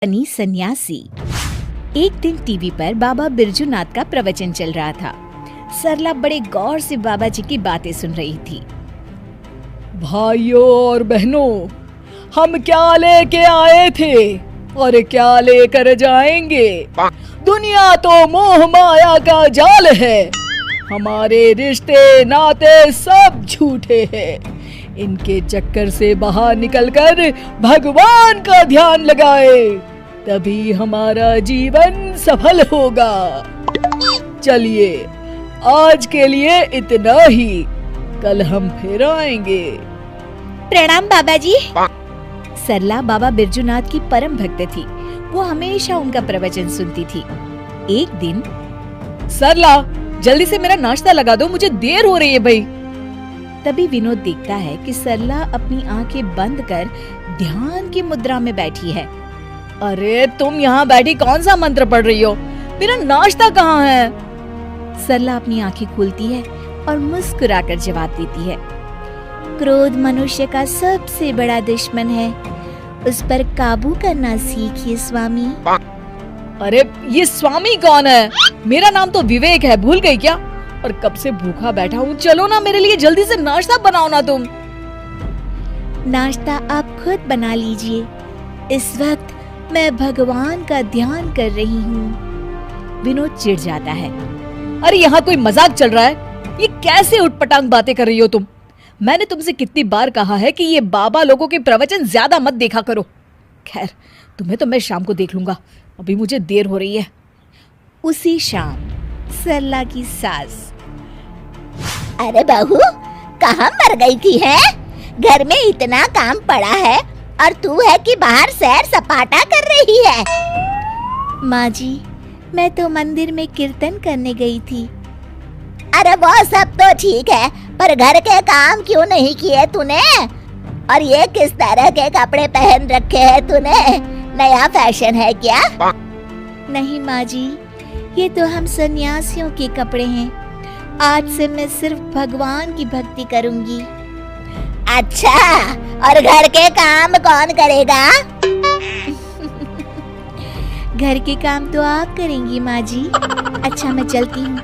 बनी सन्यासी। एक दिन टीवी पर बाबा बिरजूनाथ का प्रवचन चल रहा था। सरला बड़े गौर से बाबा जी की बातें सुन रही थी। भाइयों और बहनों, हम क्या लेके आए थे और क्या लेकर जाएंगे। दुनिया तो मोह माया का जाल है। हमारे रिश्ते नाते सब झूठे हैं। इनके चक्कर से बाहर निकलकर भगवान का ध्यान लगाए, तभी हमारा जीवन सफल होगा। चलिए, आज के लिए इतना ही, कल हम फिर आएंगे। प्रणाम बाबा जी। सरला बाबा बिरजूनाथ की परम भक्त थी। वो हमेशा उनका प्रवचन सुनती थी। एक दिन, सरला, जल्दी से मेरा नाश्ता लगा दो, मुझे देर हो रही है भाई। तभी विनोद देखता है कि सरला अपनी आंखें बंद कर ध्यान की मुद्रा में बैठी है। अरे तुम यहाँ बैठी कौन सा मंत्र पढ़ रही हो? मेरा नाश्ता कहाँ है? सरला अपनी आंखें खोलती है और मुस्कुराकर जवाब देती है, क्रोध मनुष्य का सबसे बड़ा दुश्मन है, उस पर काबू करना सीखिए स्वामी। अरे ये स्वामी कौन है? मेरा नाम तो विवेक है, भूल गई क्या? और कब से भूखा बैठा हूँ, चलो ना मेरे लिए जल्दी से नाश्ता बनाओ ना तुम। नाश्ता आप खुद बना लीजिए, इस वक्त मैं भगवान का ध्यान कर रही हूँ। विनोद चिढ़ जाता है। अरे यहाँ कोई मजाक चल रहा है? ये कैसे उटपटांग बातें कर रही हो तुम? मैंने तुमसे कितनी बार कहा है कि ये बाबा लोगों के प्रवचन ज्यादा मत देखा करो। खैर, तुम्हें तो मैं शाम को देख लूंगा, अभी मुझे देर हो रही है। उसी शाम सरला की सास, अरे बहू, कहाँ मर गई थी है? घर में इतना काम पड़ा है और तू है कि बाहर सैर सपाटा कर रही है। माँ जी, मैं तो मंदिर में कीर्तन करने गई थी। अरे वो सब तो ठीक है, पर घर के काम क्यों नहीं किए तूने? और ये किस तरह के कपड़े पहन रखे हैं तूने? नया फैशन है क्या? नहीं माँ जी, ये तो हम सन्यासियों के कपड़े हैं। आज से मैं सिर्फ भगवान की भक्ति करूंगी। अच्छा, और घर के काम कौन करेगा? घर के काम तो आप करेंगी माँ जी। अच्छा, मैं चलती हूँ,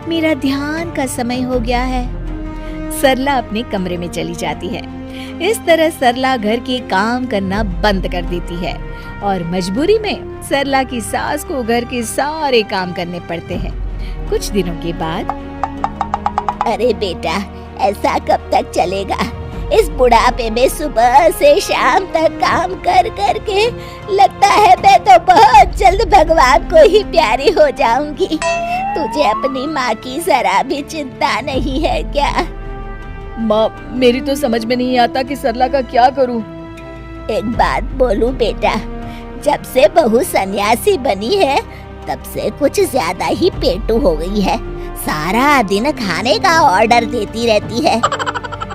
मेरा ध्यान का समय हो गया है। सरला अपने कमरे में चली जाती है। इस तरह सरला घर के काम करना बंद कर देती है और मजबूरी में सरला की सास को घर के सारे काम करने पड़ते हैं। कुछ दिनों के बाद, अरे बेटा, ऐसा कब तक चलेगा? इस बुढ़ापे में सुबह से शाम तक काम कर कर के लगता है मैं तो बहुत जल्द भगवान को ही प्यारी हो जाऊंगी। तुझे अपनी माँ की जरा भी चिंता नहीं है क्या? माँ, मेरी तो समझ में नहीं आता कि सरला का क्या करूं। एक बात बोलूं बेटा, जब से बहू सन्यासी बनी है तब से कुछ ज्यादा ही पेटू हो गई है। सारा दिन खाने का ऑर्डर देती रहती है।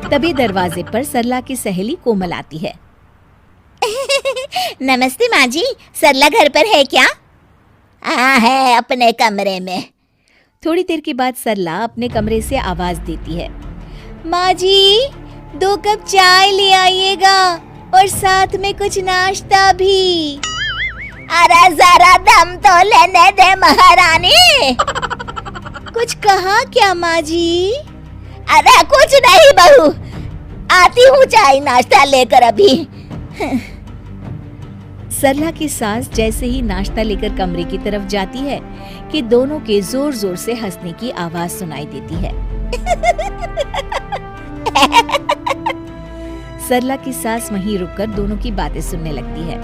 तभी दरवाजे पर सरला की सहेली कोमल आती है। नमस्ते माँ जी, सरला घर पर है क्या? हाँ है, अपने कमरे में। थोड़ी देर के बाद सरला अपने कमरे से आवाज देती है, माँ जी, 2 कप चाय ले आइएगा और साथ में कुछ नाश्ता भी। अरे जरा दम तो लेने दे महारानी। कुछ कहा क्या माँ जी? अरे कुछ नहीं बहू, आती हूँ चाय नाश्ता लेकर अभी। सरला की सास जैसे ही नाश्ता लेकर कमरे की तरफ जाती है कि दोनों के जोर जोर से हंसने की आवाज सुनाई देती है। सरला की सास वहीं रुककर दोनों की बातें सुनने लगती है।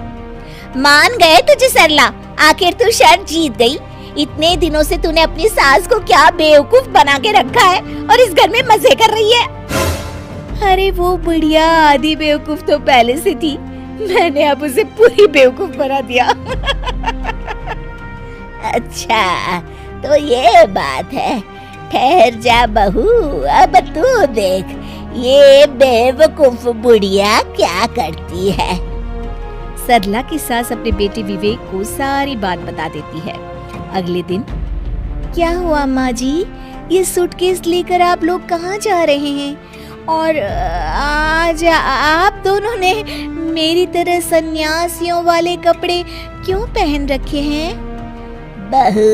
मान गए तुझे सरला, आखिर तू शर्त जीत गई। इतने दिनों से तूने अपनी सास को क्या बेवकूफ बना के रखा है और इस घर में मजे कर रही है। अरे वो बुढ़िया आधी बेवकूफ तो पहले से थी, मैंने अब उसे पूरी बेवकूफ बना दिया। अच्छा, तो ये बात है। ठहर जा बहू, अब तू देख ये बेवकूफ बुढ़िया क्या करती है। सरला की सास अपने बेटे विवेक को सारी बात बता देती है। अगले दिन, क्या हुआ माँ जी, ये सूटकेस लेकर आप लोग कहाँ जा रहे हैं? और आज आप दोनों ने मेरी तरह सन्यासियों वाले कपड़े क्यों पहन रखे हैं? बहू,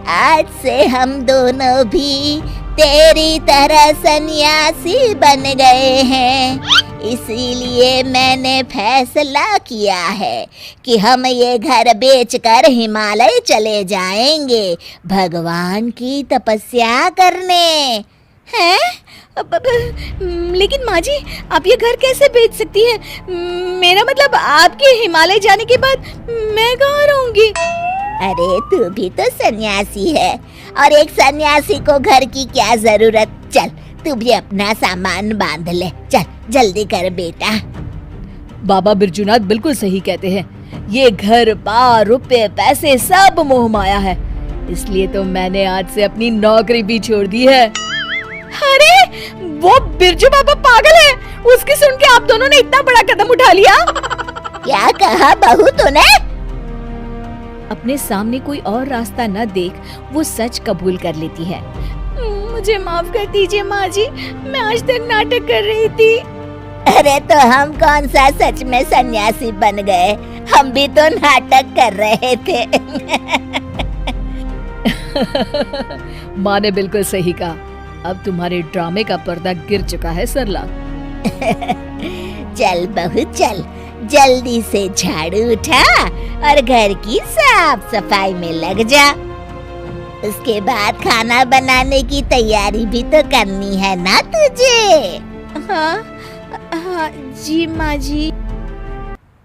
आज से हम दोनों भी तेरी तरह सन्यासी बन गए हैं। इसीलिए मैंने फैसला किया है कि हम ये घर बेचकर हिमालय चले जाएंगे भगवान की तपस्या करने। हैं? लेकिन माँ जी, आप ये घर कैसे बेच सकती है? मेरा मतलब आपके हिमालय जाने के बाद मैं कहाँ रहूंगी? अरे तू भी तो सन्यासी है, और एक सन्यासी को घर की क्या जरूरत। चल तू भी अपना सामान बांध ले, चल जल्दी कर बेटा। बाबा बिरजूनाथ बिल्कुल सही कहते हैं। ये घर बार रुपए पैसे सब मोह माया है, इसलिए तो मैंने आज से अपनी नौकरी भी छोड़ दी है। अरे वो बिरजू बाबा पागल है, उसकी सुन के आप दोनों ने इतना बड़ा कदम उठा लिया। क्या कहा बहू तूने? अपने सामने कोई और रास्ता न देख वो सच कबूल कर लेती है। मुझे माफ कर दीजिए माँ जी, मैं आज तक नाटक कर रही थी। अरे तो हम कौन सा सच में सन्यासी बन गए, हम भी तो नाटक कर रहे थे। माँ ने बिल्कुल सही कहा। अब तुम्हारे ड्रामे का पर्दा गिर चुका है सरला। चल बहू चल, जल्दी से झाड़ू उठा और घर की साफ सफाई में लग जा। उसके बाद खाना बनाने की तैयारी भी तो करनी है ना तुझे। हाँ हाँ जी माँ जी।